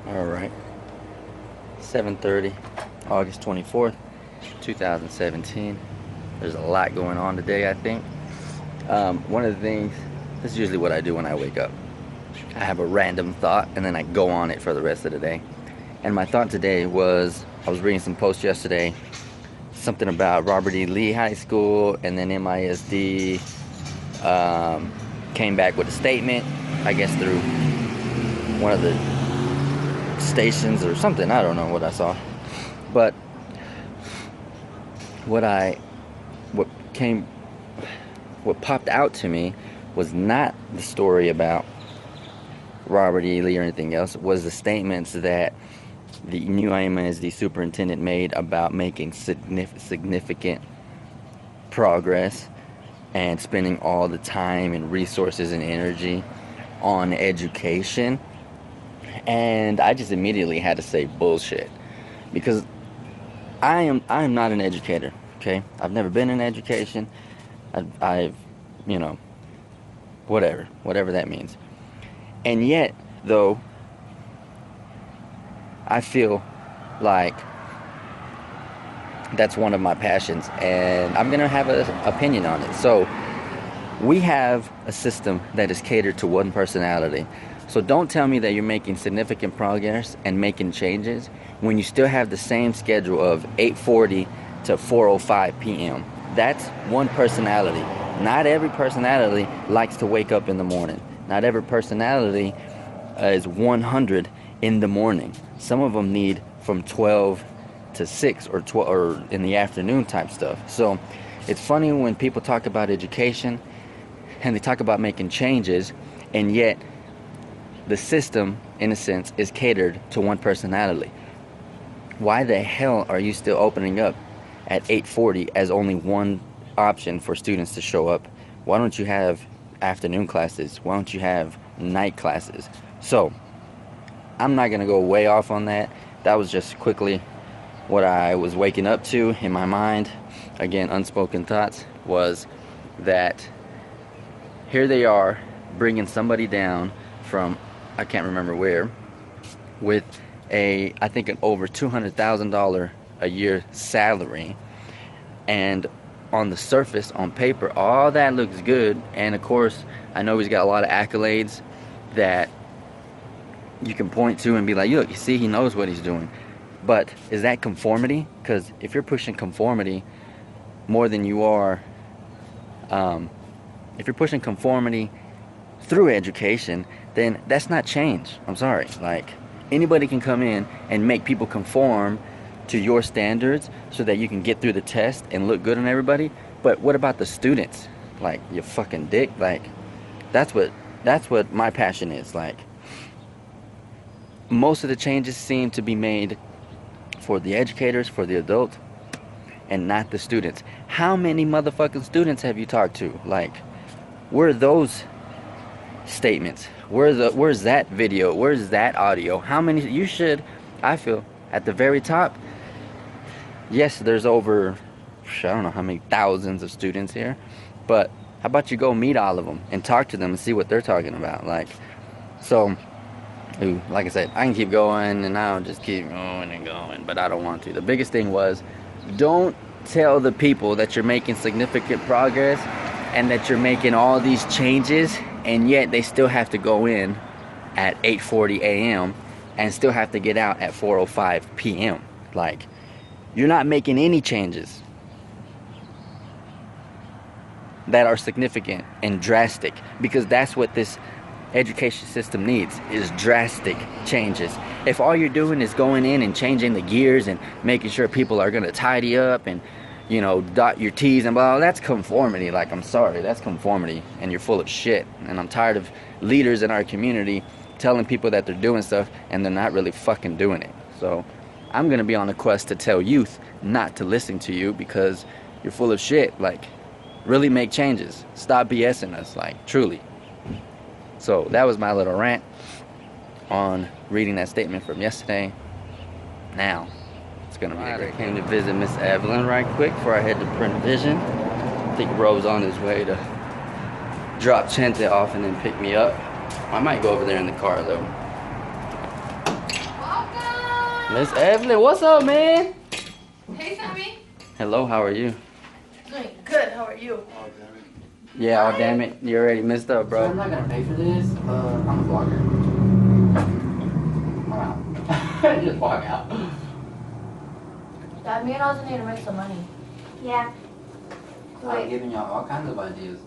All right, 7:30, August 24th, 2017. There's a lot going on today, I think. One of the things, this is usually what I do when I wake up. I have a random thought and then I go on it for the rest of the day. And my thought today was, I was reading some posts yesterday, something about Robert E. Lee High School, and then MISD came back with a statement, I guess through one of the stations or something. I don't know what I saw, but what I what came what popped out to me was not the story about Robert E. Lee or anything else. It was the statements that the new MISD superintendent made about making significant progress and spending all the time and resources and energy on education. And I just immediately had to say bullshit, because I am not an educator. Okay, I've never been in education. I've you know, whatever that means. And yet, though, I feel like that's one of my passions, and I'm gonna have an opinion on it. So we have a system that is catered to one personality. So don't tell me that you're making significant progress and making changes when you still have the same schedule of 8:40 to 4:05 p.m. That's one personality. Not every personality likes to wake up in the morning. Not every personality is 100 in the morning. Some of them need from 12 to 6 or 12 or in the afternoon type stuff. So it's funny when people talk about education and they talk about making changes, and yet the system, in a sense, is catered to one personality. Why the hell are you still opening up at 8:40 as only one option for students to show up? Why don't you have afternoon classes? Why don't you have night classes? So I'm not gonna go way off on that. That was just quickly what I was waking up to in my mind. Again, unspoken thoughts was that here they are bringing somebody down from, I can't remember where, with I think an over $200,000 a year salary, and on the surface, on paper, all that looks good. And of course, I know he's got a lot of accolades that you can point to and be like, look, you see, he knows what he's doing. But is that conformity? Because if you're pushing conformity more than you are, if you're pushing conformity through education, then that's not change. I'm sorry. Like, anybody can come in and make people conform to your standards so that you can get through the test and look good on everybody. But what about the students? Like, you fucking dick. Like, that's what my passion is. Like, most of the changes seem to be made for the educators, for the adults, and not the students. How many motherfucking students have you talked to? Like, where are those statements? Where's that video? Where's that audio? How many? You should, I feel, at the very top. Yes, there's over, I don't know how many thousands of students here, but how about you go meet all of them and talk to them and see what they're talking about? Like, so, like I said, I can keep going and I'll just keep going and going, but I don't want to. The biggest thing was, don't tell the people that you're making significant progress and that you're making all these changes, and yet they still have to go in at 8:40 a.m. and still have to get out at 4:05 p.m. Like, you're not making any changes that are significant and drastic, because that's what this education system needs, is drastic changes. If all you're doing is going in and changing the gears and making sure people are going to tidy up and, you know, dot your T's and blah, that's conformity. Like, I'm sorry, that's conformity, and you're full of shit. And I'm tired of leaders in our community telling people that they're doing stuff and they're not really fucking doing it. So I'm going to be on a quest to tell youth not to listen to you, because you're full of shit. Like, really make changes. Stop BSing us, like, truly. So that was my little rant on reading that statement from yesterday. Now, it's going to be great. I came to visit Miss Evelyn right quick before I head to Print Vision. I think Ro's on his way to drop Chente off and then pick me up. I might go over there in the car, though. Miss Evelyn, what's up, man? Hey, Sammy. Hello, how are you? Doing good. How are you? Yeah, oh damn it, you already messed up, bro. I'm not gonna pay for this. I'm a vlogger. I'm out. Just walk out. Dad, me and Ozzy need to make some money. Yeah. I'm giving y'all all kinds of ideas.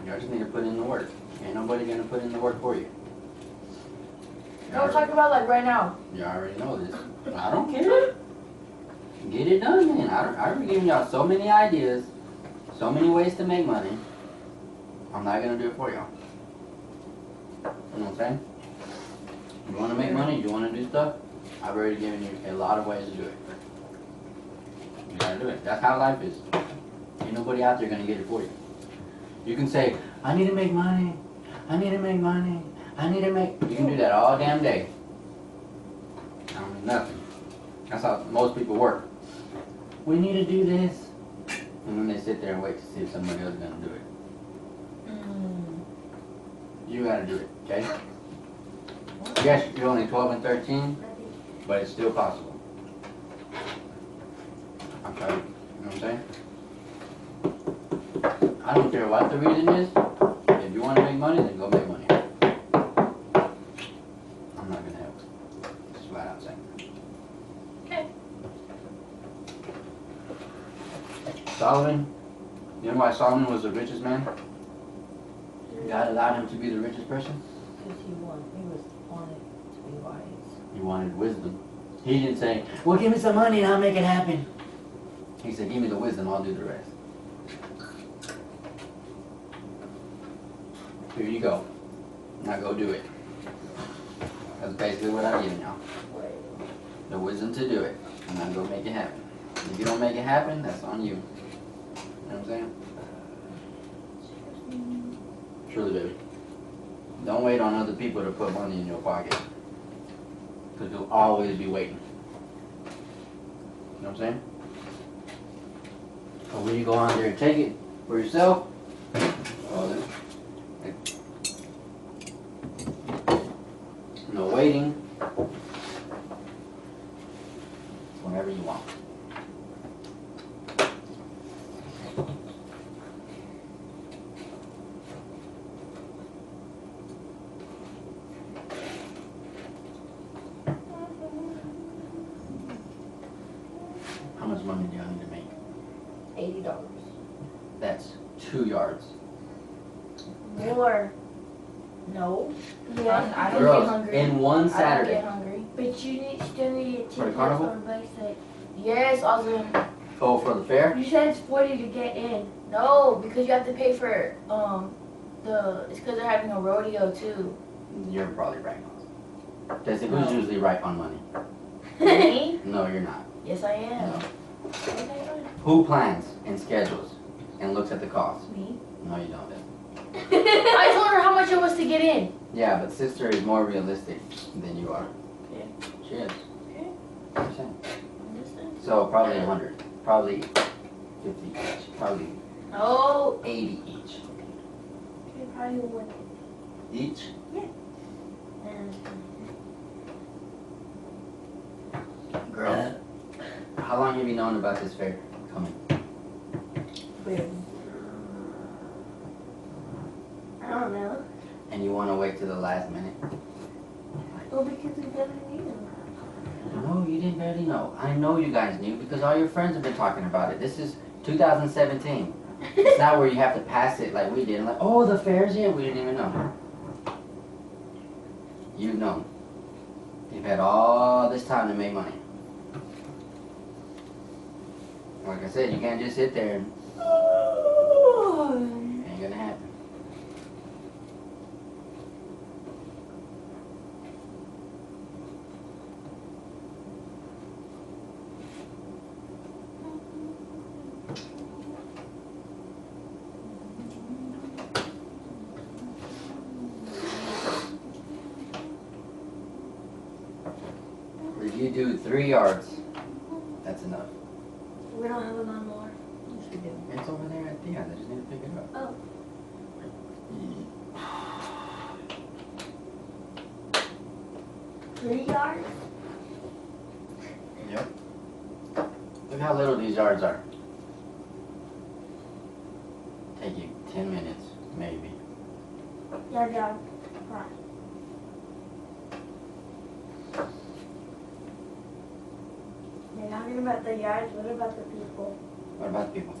Y'all just need to put in the work. Ain't nobody gonna put in the work for you. No, we're talking about like right now. You already know this. I don't care. Get it done, man. I've already given y'all so many ideas, so many ways to make money. I'm not gonna do it for y'all. You know what I'm saying? You wanna make money, you wanna do stuff, I've already given you a lot of ways to do it. You gotta do it. That's how life is. Ain't nobody out there gonna get it for you. You can say, I need to make money, I need to make money, I need to make... You can do that all damn day. I don't mean nothing. That's how most people work. We need to do this. And then they sit there and wait to see if somebody else is gonna do it. You gotta do it, okay? Yes, you're only 12 and 13, but it's still possible. I'm sorry, you know what I'm saying? I don't care what the reason is. If you want to make money, then go make money. I'm not gonna help. Just flat out saying. Okay. Solomon, you know why Solomon was the richest man? God allowed him to be the richest person? Because he wanted to be wise. He wanted wisdom. He didn't say, well, give me some money and I'll make it happen. He said, give me the wisdom, I'll do the rest. Here you go. Now go do it. That's basically what I'm giving y'all. The wisdom to do it. And now go make it happen. If you don't make it happen, that's on you. You know what I'm saying? Truly, baby. Don't wait on other people to put money in your pocket. Because you'll always be waiting. You know what I'm saying? But when you go out there and take it for yourself, well, then, no waiting. It's whenever you want. How much money do y'all need to make? $80. That's 2 yards. More. No. Yeah, I don't get Girls, hungry. in one I don't Saturday. get hungry. But you still need to For the take carnival? on basic. Yes, Ozzy. Oh, for the fair? You said it's 40 to get in. No, because you have to pay for it's because they're having a rodeo too. You're probably right. Jesse, who's usually right on money? Me? No, you're not. Yes, I am. No. Okay, Who plans and schedules and looks at the cost? me. No, you don't. I told her how much it was to get in. Yeah, but sister is more realistic than you are. Okay. She is. Okay. I'm saying. Understand? So probably 100. Probably 50 each. Probably No. 80 each. Okay, probably one. Each? Girls, how long have you known about this fair coming? I don't know. And you want to wait to the last minute? Well, because we never knew. No, you didn't barely know. I know you guys knew because all your friends have been talking about it. This is 2017. It's not where you have to pass it like we did. Like, oh, the fair's here. We didn't even know. You've known. You've had all this time to make money. Like I said, you can't just sit there and ain't gonna happen. If you do 3 yards, that's enough. We don't have a lawnmower. Yes, we do. It's over there at the end. I just need to pick it up. Oh. Yeah. 3 yards? Yep. Look how little these yards are. Take you 10 minutes, maybe. Yard down. Right. You're talking about the yards, what about the people? What about the people?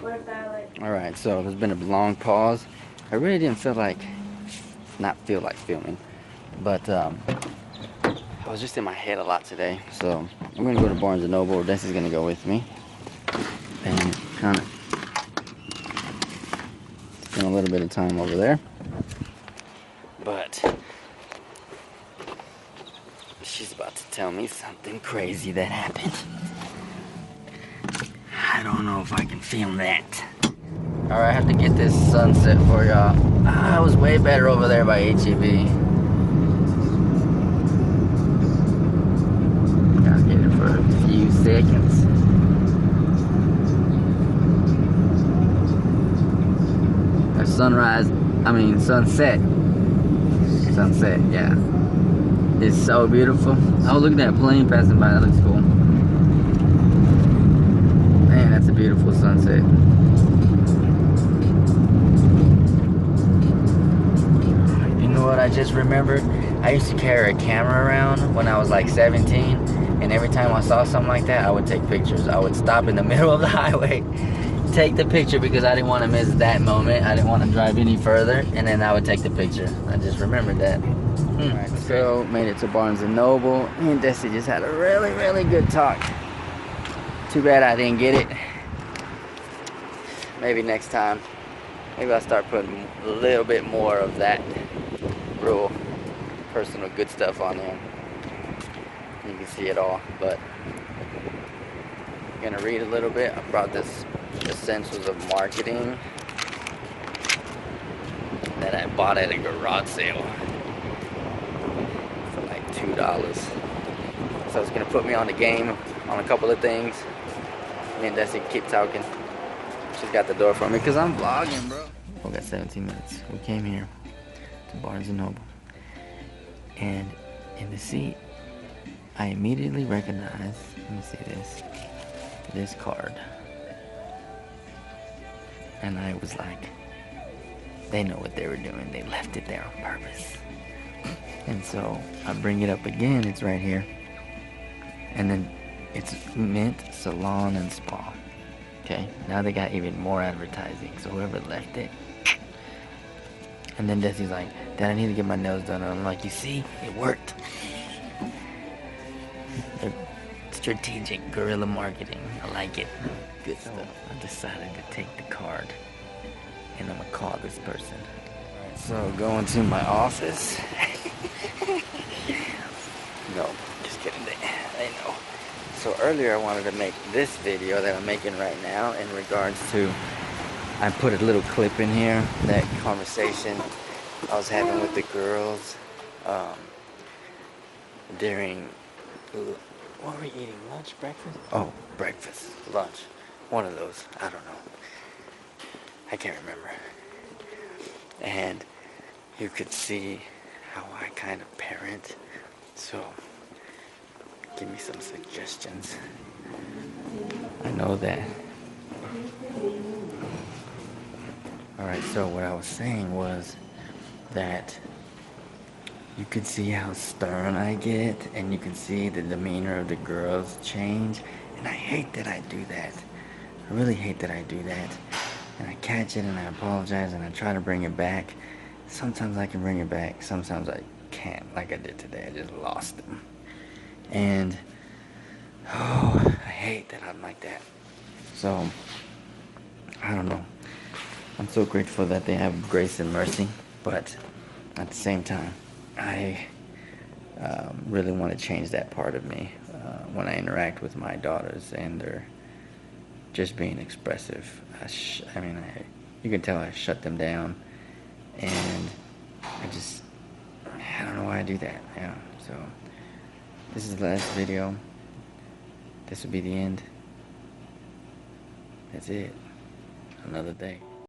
What if I like All right, so there's been a long pause. I really didn't feel like filming, but I was just in my head a lot today. So I'm gonna go to Barnes and Noble. Desi's gonna go with me, and kind of spend a little bit of time over there. But she's about to tell me something crazy that happened. I don't know if I can film that. All right, I have to get this sunset for y'all. I was way better over there by HEB. I'll get it for a few seconds. A sunrise, sunset. Sunset, yeah. It's so beautiful. Oh, look at that plane passing by. That looks cool. Man, that's a beautiful sunset. You know what I just remembered? I used to carry a camera around when I was like 17, and every time I saw something like that, I would take pictures. I would stop in the middle of the highway, take the picture because I didn't want to miss that moment. I didn't want to drive any further, and then I would take the picture. I just remembered that. Alright, so made it to Barnes and Noble. Me and Desi just had a really, really good talk. Too bad I didn't get it. Maybe next time. Maybe I'll start putting a little bit more of that real personal good stuff on there. You can see it all, but I'm gonna read a little bit. I brought this Essentials of Marketing that I bought at a garage sale for like $2. So it's gonna put me on the game on a couple of things. Me and Desi keep talking. She's got the door for me because I'm vlogging, bro. We got 17 minutes. We came here to Barnes & Noble. And in the seat, I immediately recognized, let me see this card. And I was like, they know what they were doing. They left it there on purpose. And so I bring it up again. It's right here. And then it's Mint Salon and Spa. Okay, now they got even more advertising. So whoever left it. And then Desi's like, Dad, I need to get my nails done. And I'm like, you see, it worked. Strategic guerrilla marketing. I like it. Good stuff. I decided to take the card. And I'm gonna call this person. Alright, so going to my office. No, just kidding. They know. So earlier I wanted to make this video that I'm making right now in regards to, I put a little clip in here, that conversation I was having with the girls during, what were we eating, lunch, breakfast? Oh, breakfast, lunch, one of those, I don't know, I can't remember. And you could see how I kind of parent, so give me some suggestions. I know that. Alright, so what I was saying was that you could see how stern I get, and you can see the demeanor of the girls change, and I hate that I do that. I really hate that I do that. And I catch it and I apologize and I try to bring it back. Sometimes I can bring it back, sometimes I can't, like I did today. I just lost them. And oh, I hate that I'm like that. So I don't know. I'm so grateful that they have grace and mercy, but at the same time, I really want to change that part of me when I interact with my daughters and they're just being expressive. You can tell I shut them down, and I don't know why I do that. Yeah. So this is the last video. This will be the end. That's it. Another day.